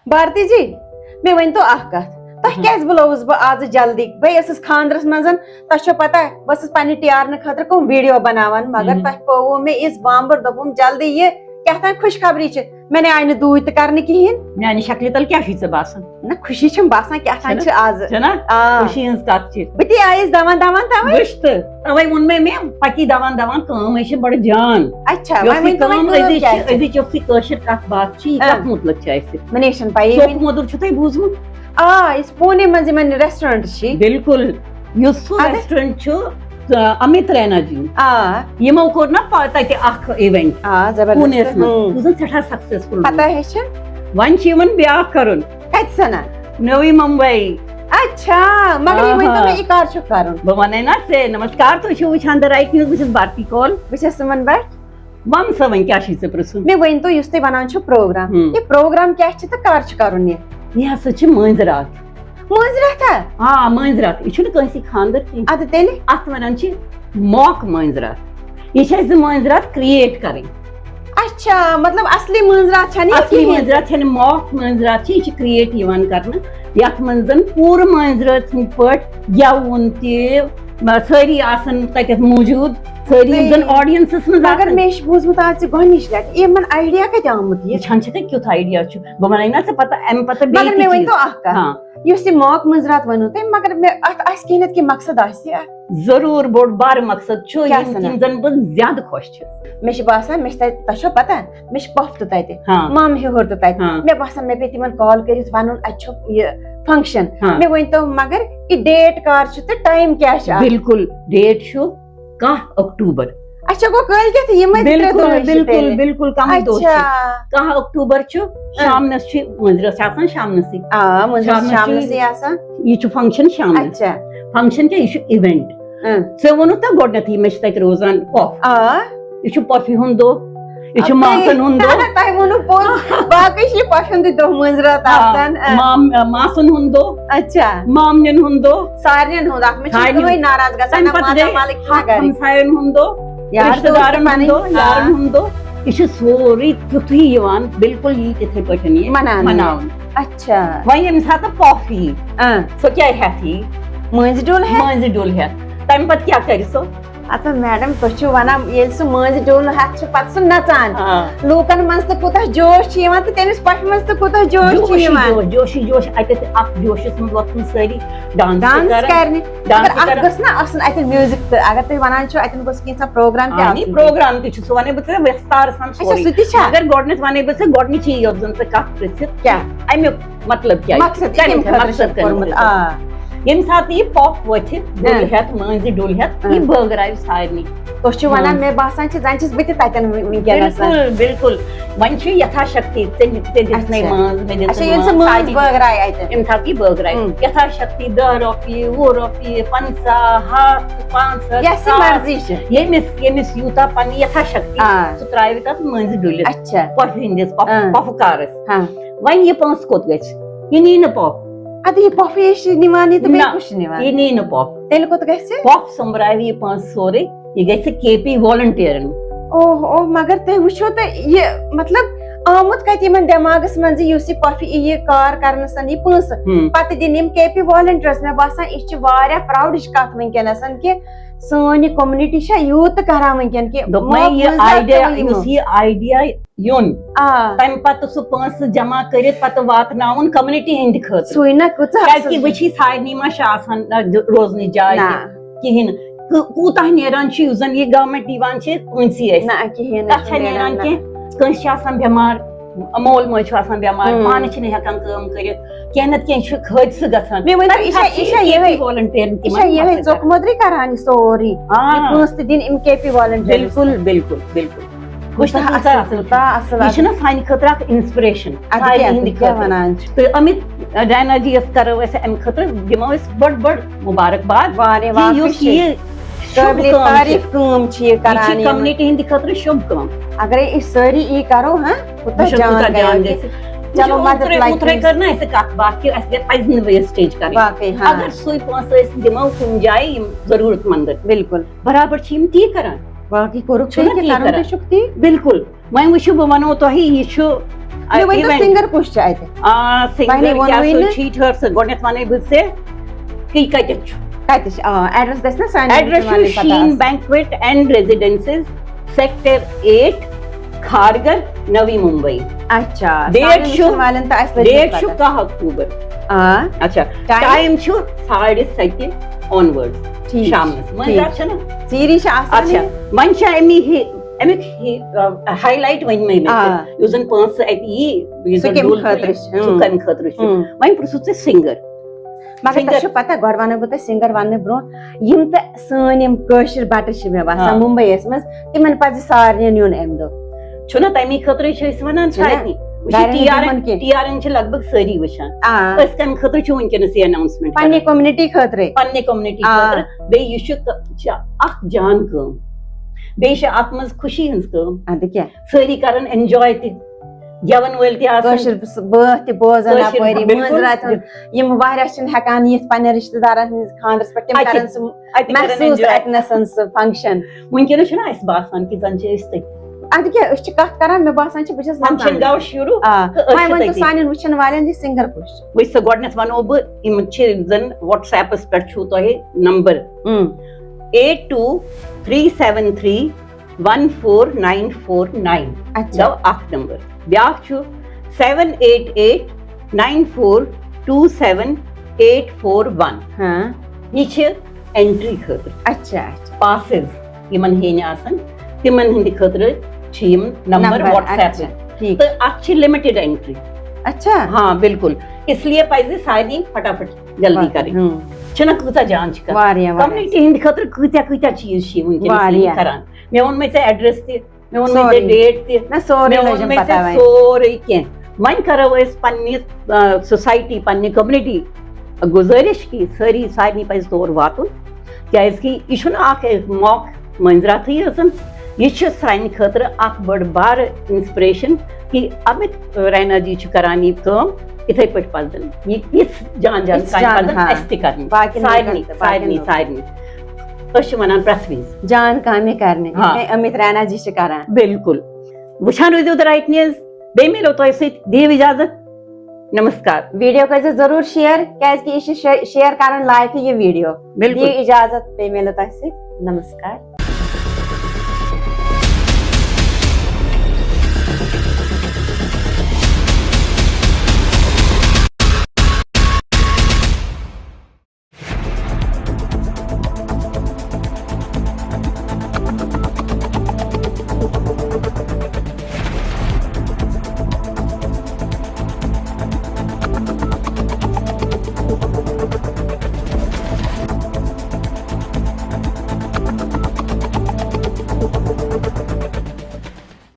بھارتی جی مے ون تو اخ کت تہ کیاز بلوس بہ آز جلدی بہ ٲسٕس خاندرس منٛز تہ چھو پتہ بہ ٲسٕس پننہِ ٹیارنہٕ خٲطرٕ کم ویڈیو بناوان مگر تہ پوو مے یژھ بامبر دوٚپُم جلدی یہ کیاہ تام خوش خبری چھ مےٚ نے آیہِ نہٕ دوٗرِ تہِ کرنہٕ کِہیٖنۍ میانہِ شکلہِ تل کیاہ چھی ژےٚ باسان نہ خوشی چھم باسان کیاہ تام چھ آز چھنا آ خوشی ہٕنٛز کتھ چھِ بہٕ تہِ آیس دون دون توے وٕچھ تہٕ توے ووٚن مےٚ پکی دون دون کٲم ہے چھِ بڑٕ جان اچھا یۄس وۄنۍ یہِ ؤنۍ تو کٲم وۄنۍ کیاہ چھِ أزِچ یۄس یہِ کٲشِر کتھ باتھ چھِ یہِ کتھ مُتلق چھِ اَسہِ مےٚ چھنہٕ پیی ژوٚک موٚدُر چھُو تۄہہِ بوٗزمُت آ یُس پوٗنے منٛز یِمن ریسٹورنٹ چھ بِلکُل یُس سُہ ریسٹورنٹ چھُ امت رینا جی آ یِمو کوٚر نا تتہِ اکھ اِوینٹ آ پوٗنیس زبردست منٛز یُس زن سٮ۪ٹھاہ سکسیسفُل پتہ ہے چھ وۄنۍ چھُ یِمن بیاکھ کرُن کتہِ سنا نٔوی ممبئی اچھا مگر یہ ؤنۍ تو مےٚ یہِ کر چھُ کرُن بہٕ ونے نا ژےٚ نمسکار تُہۍ چھِو وٕچھان د رایٹ نیوز بہٕ چھَس بھارتی کول بہٕ چھَس سُمن بٹ وَن سا وۄنۍ کیاہ چھُے ژےٚ پرژھُن مےٚ ؤنۍ تو یُس تُہۍ ونان چھِو پروگرام یہِ پروگرام کیاہ چھُ تہٕ کر چھُ کرُن یہِ ہسا چھِ مٲنٛزِ راتھ مٲنٛزِ راتھا آ مٲنٛزِ راتھ یہِ چھُنہٕ کٲنٛسہِ خانٛدر کینٛہہ ادٕ تیٚلہِ اتھ ونان چھِ موک مٲنٛزِ راتھ یہِ چھِ اَسہِ مٲنٛزِ راتھ کریٹ کرٕنۍ اچھا مطلب اصلی مٲنٛزِ راتھ چھنہٕ یہِ اصلی کِہیٖنۍ مٲنٛزِ راتھ چھنہٕ موک مٲنٛزِ راتھ چھِ یہِ چھِ کریٹ یِوان کرنہٕ یتھ منٛز زن پوٗرٕ مٲنٛزِ رٲژ ہٕنٛدۍ پٲٹھۍ گٮ۪وُن تہِ سٲری آسان تتٮ۪تھ موٗجوٗد سٲری یِم زن آڈینسس منٛز مگر آسان مےٚ چھُ بوٗزمُت آز ژےٚ گۄڈنِچ لٹہِ یِمن آیڈیا کتہِ آمُت یہِ وٕچھان چھِ تۄہہِ کیُتھ آیڈیا چھُ بہٕ ونے نا ژےٚ پتہٕ امہِ پتہٕ مگر مےٚ ؤنۍ تو اکھ ہاں کتھ یُس یہِ موک مٲنٛزِ راتھ ونوٕ تۄہہِ مگر مےٚ اتھ آسہِ کینٛہہ نتہٕ کینٛہہ مقصد آسہِ ضروٗر بوٚڑ بارٕ مقصد چھُ کیٛاہ یِم سنا؟ زن بہٕ زیادٕ خۄش چھَس مےٚ چھُ باسان مےٚ چھِ تتہِ تۄہہِ چھو پتہ مےٚ چھِ پۄپھ تہِ تتہِ ہاں مام ہیوٚر تہِ تتہِ ہاں مےٚ باسان مےٚ پیٚیہِ تِمن کال کٔرِتھ ونُن اتہِ چھُ یہِ فنکشن ہاں مےٚ ؤنۍ تو مگر یہِ ڈیٹ کر چھُ تہٕ ٹایم کیاہ چھُ اتھ بِلکُل ڈیٹ چھُ 10 اکتوٗبر اچھا گوٚو کٲلکیٚتھ یِمے بِلکُل بِلکُل بِلکُل کانٛہہ دۄہ چھُ اچھا 10 اکتوٗبر چھُ شامنس چھِ مٲنٛزِ رٲژ آسان شامنسٕے آ مٲنٛزِ راتھ شامنس شامنسٕے آسان یہِ چھُ فنکشن شامنس اچھا فنکشن کیٛاہ یہِ چھُ اِوینٹ ژےٚ ووٚنُتھ نا گۄڈٕنیتھٕے مےٚ چھِ تتہِ روزان پۄپھ آ یہِ چھُ پۄپھِ ہُنٛد دۄہ یہِ چھُ ماسن ہُنٛد دۄہ تۄہہِ ووٚنوٕ پوٚز باقٕے چھِ یہِ پۄپھِ ہُنٛدُے دۄہ مٲنٛزِ راتھ آسان ماسن ہُنٛد دۄہ اچھا مامنٮ۪ن ہُنٛد دۄہ سارنٕے ہُنٛد اتھ منٛز چھِ کٕہٕنۍ ناراض گژھان نہ ماتامالٕکۍ چھِ نہ گرٕکۍ ہمساین ہُنٛد دۄہ رشتہٕ دارن ہُنٛد دۄہ یارن ہُنٛد دۄہ یہِ چھُ سورُے تیُتھُے یِوان بِلکُل یی تِتھٕے پٲٹھۍ یہِ مناونہٕ اچھا وۄنۍ ییٚمہِ ساتہٕ پۄپھ یی سۄ کیٛاہ ہٮ۪تھ یی مٲنٛزِ ڈوٗل ہٮ۪تھ مٲنٛزِ ڈوٗلہٕ ہٮ۪تھ تمہِ پتہٕ کیٛاہ کرِ سۄ اَدٕ میڈم تُہۍ چھِو وَنان ییٚلہِ سُہ مٲنٛزِ ڈوٗلہٕ ہٮ۪تھ چھُ پتہٕ سُہ نژان لوٗکن منٛز تہِ کوٗتاہ جوش چھُ یِوان تہٕ تٔمِس پۄپھِ منٛز تہِ کوٗتاہ جوش چھُ یِوان جوشی جوش اَتٮ۪تھ اکھ جوشس منٛز وۄتھُن سٲری ڈانس کرنہِ مگر اکھ گٔژھ نا آسُن اَتٮ۪ن میوٗزِک تہِ اگر تُہۍ وَنان چھِو اَتٮ۪ن گوٚژھ کینٛژھا پروگرام تہِ آسُن پروگرام تہِ چھُ سُہ ونے بہٕ ژےٚ ویستار سان اچھا سُہ تہِ چھا مگر گۄڈٕنیتھ ونے بہٕ ژےٚ گۄڈنِچی یۄس زن ژٕ کتھ پرژھِتھ کیٛاہ امیُک مطلب کیٛاہ مقصد کمہِ خٲطرٕ چھُ کوٚرمُت آ ییٚمہِ ساتہٕ یہِ پۄپھ وۄتھِ ڈُلہٕ ہٮ۪تھ مٲنٛزِ ڈُلہٕ ہٮ۪تھ یہِ بٲگراوِ سارنٕے تُہۍ چھِو وَنان مےٚ باسان چھِ زَن چھَس بہٕ تہِ تَتٮ۪ن وٕنکیٚنس بِلکُل بِلکُل وۄنۍ چھُ یتھا شکتی ژےٚ دِژنَے مٲنٛز مےٚ اچھا ییٚلہِ سُہ مٲنٛز بٲگراے اَتٮ۪ن ییٚمہِ ساتہٕ یہِ بٲگراوِ یتھا شکتی 10 رۄپیہِ 20 رۄپیہِ 50 100 یۄس یہِ مرضی چھِ ییٚمِس یوٗتاہ پننہِ یتھا شکتی سُہ ترٛاوِ تتھ مٲنٛزِ ڈُلِتھ اچھا پۄپھِ ہٕنٛدِس پۄپھٕ کارس وۄنۍ یہِ پونٛسہٕ کوٚت گژھِ یہِ نی نہٕ پۄپھ اَدٕ یہِ پۄپھے چھِ نِوان یہِ تہٕ بیٚیہِ کُس چھُ نِوان یہِ نی نہٕ پۄپھ تیٚلہِ کوٚت گژھِ پۄپھ سوٚمبراوِ یہِ پونٛسہٕ سورُے یہِ گژھِ KP والنٹیرن اوہ مگر تُہۍ وٕچھو تہٕ یہِ مطلب آمُت کتہِ یِمن دٮ۪ماغس منٛز یُس یہِ پۄپھِ یہِ کار کرنس یہِ پونٛسہٕ پتہٕ دِنۍ یِم KP والنٹیٲرٕس مےٚ باسان یہِ چھِ واریاہ پراوڈٕچ کتھ وٕنکیٚنس کہِ سٲنۍ یہِ کومنٹی چھےٚ یوٗت تہٕ کران وٕنکیٚن کہِ یُس یہِ آیڈیا یُن تمہِ پتہٕ سُہ پونٛسہٕ جمع کٔرِتھ پتہٕ واتناوُن کومنٹی ہٕنٛدِ خٲطرٕ سُے نہ کیازِ وٕچھی سارنٕے ما چھِ آسان روزنٕچ جاے کِہینۍ نہٕ کوٗتاہ نیران چھُ یُس زن یہِ گورمینٹ دِوان چھِ پٲنٛژی اَسہِ تتھ چھےٚ نیران کینٛہہ کٲنٛسہِ چھِ آسان بٮ۪مار مول موج چھُ آسان بٮ۪مار پانہٕ چھِنہٕ ہٮ۪کان کٲم کٔرِتھ کینٛہہ نتہٕ کینٛہہ چھُ حٲدثہٕ گژھان ژوٚک موٚدرٕے کران یہِ سورُے پونٛسہٕ تہِ دِنۍ یِم KP والنٹیٲرٕس بِلکُل بِلکُل بِلکُل یہِ چھُنہ سانہِ خٲطرٕ اکھ انسپریشن تہٕ امت رینا جی یس کرو أسۍ امہِ خٲطرٕ دِمو أسۍ بٔڑ بٔڑ مُبارک یُس یہِ تعریٖف کٲم چھِ یہِ کران کومنٹی ہٕنٛدِ خٲطرٕ شُبھ کٲم اگرے أسۍ سٲری یی کرو جان گژھِ اوترے کٔر نا اَسہِ کتھ باتھ کہِ اَسہِ پزِ نہٕ ویسٹیج کرٕنۍ اگر سُے پونٛسہٕ أسۍ دِمو کُنہِ جایہِ یِم ضروٗرت منٛدن بِلکُل برابر چھِ یِم تی کران باقٕے کوٚرُکھ بِلکُل وۄنۍ وٕچھِو بہٕ ونو تۄہہِ یہِ چھُ مےٚ ؤنۍ تو سِنگر کُس چھُ اَتہِ سِنگر کیٛاہ سا چھیٖٹھر سُہ گۄڈٕنٮ۪تھ وَنَے بہٕ ژےٚ کہِ کَتٮ۪تھ چھُ کَتہِ چھُ ایڈرَس گژھِ نا سانہِ ایڈرَس چھُ شیٖن بینکویٹ اینڈ ریزیڈینسز سیکٹر 8 کھارگر نوی ممبئی اچھا ڈیٹ چھُ والٮ۪ن تہٕ اَسہِ ڈیٹ چھُ 10 اکتوبر اچھا ٹایم چھُ 7:30 آنورڈ شامنس مٔنٛزۍ چھےٚ نا ژیٖری چھِ آسان اچھا وۄنۍ چھِ امیُک ہائی لایٹ ؤنۍ مے مےٚ یُس زن پانٛژھ اَتہِ یی سُہ کَمہِ خٲطرٕ چھُ وۄنۍ پرٛژھُو ژٕ سِنگر مگر تۄہہِ چھو پتہ گۄڈٕ وَنو بہٕ تۄہہِ سِنگر وَننہٕ برونٛہہ یِم تہٕ سٲنۍ یِم کٲشِر بَٹہٕ چھِ مےٚ باسان مُمبییَس منٛز تِمن پَزِ سارنٕے یُن اَمہِ دۄہ چھُنہ تَمی خٲطرٕ چھِ أسۍ وَنان سارنٕے ٹی آر این چھِ لگ بگ سٲری وٕچھان أسۍ کَمہِ خٲطرٕ چھِ وٕنکیٚنس یہِ ایناوسمنٹ پننہِ کومنٹی خٲطرٕ پننہِ کومنٹی خٲطرٕ بیٚیہِ یہِ چھُ اکھ جان کٲم بیٚیہِ چھِ اَتھ منٛز خوشی ہٕنٛز کٲم اَدٕ کیاہ سٲری کران ایٚنجاے تہِ گٮ۪ون وٲلۍ تہِ آسان کٲشِر بٲتھ تہِ بوزان اَپٲری مٲنٛزِ راتہِ یِم واریاہ چھِنہٕ ہٮ۪کان یِتھ پننٮ۪ن رِشتہٕ دارن ہٕنٛدِس خاندرس پٮ۪ٹھ تِم کران سُہ محسوٗس اَتنَسَن سُہ فنٛکشن وٕنکیٚنس چھُنہ اَسہِ باسان کہِ زن چھِ أسۍ تٔتی اَدٕ کیاہ أسۍ چھِ کتھ کران مےٚ باسان چھِ بہٕ چھَس فنٛکشن گوٚو شروٗع وۄنۍ ؤنۍ تو سانٮ۪ن وٕچھن والٮ۪ن یہِ سِنگر کُس چھُ وٕچھ سا گۄڈٕنٮ۪تھ وَنو بہٕ یِم چھِ زن وٹس ایپس پٮ۪ٹھ چھُو تۄہہِ نمبر 8237314949 گوٚو اکھ نمبر بیاکھ چھُ 7889427841 یہِ چھِ اینٹری خٲطرٕ اچھا پاسز یِمن ہیٚنۍ آسن تِمن ہٕنٛدِ خٲطرٕ چھِ یِم نمبر وٹس ایپ تہٕ اَتھ چھِ لِمِٹِڈ اینٹری اچھا ہاں بالکل اس لیے پَزِ سارنٕے فٹافٹ جلدی کَرٕنۍ چھُنہ کۭژاہ جان چھِ کران کومنٹی ہٕنٛدِ خٲطرٕ کۭتیاہ چیٖز چھِ وٕنکیٚنس کران مےٚ ووٚن مےٚ ژےٚ ایڈرس تہِ مےٚ ووٚن مےٚ ژےٚ ڈیٹ تہِ مےٚ ووٚن مےٚ ژےٚ سورُے کینٛہہ وۄنۍ کرو أسۍ پننہِ سوسایٹی پننہِ کومنٹی گُزٲرِش کہِ سارنٕے پَزِ تور واتُن کیازِ کہِ یہِ چھُنہٕ اکھ موقعہٕ مٔنٛزۍ راتھٕے یٲژَن یہِ چھُ سانہِ خٲطرٕ اکھ بٔڑ بارٕ اِنسپریشن کہِ اَمِت رینا جی چھُ کران یہِ کٲم یِتھٕے پٲٹھۍ پَزن یِژھ جان پَزن اَسہِ تہِ کَرٕنۍ سارنٕے أسۍ چھِ وَنان پرٛٮ۪تھ وِزِ جان کامہِ کَرنہِ أمِت رینا جی چھِ کران بِلکُل وٕچھان روٗزِو دَ رایٹ نِوٕز بیٚیہِ مِلو تۄہہِ سۭتۍ دِیِو اِجازت نمسکار ویٖڈیو کٔرۍزیو ضروٗر شِیر کیازِ کہِ یہِ چھِ شِیر کران لایقٕے یہِ ویٖڈیو دِیِو اِجازت بیٚیہِ مِلو تۄہہِ سۭتۍ نمسکار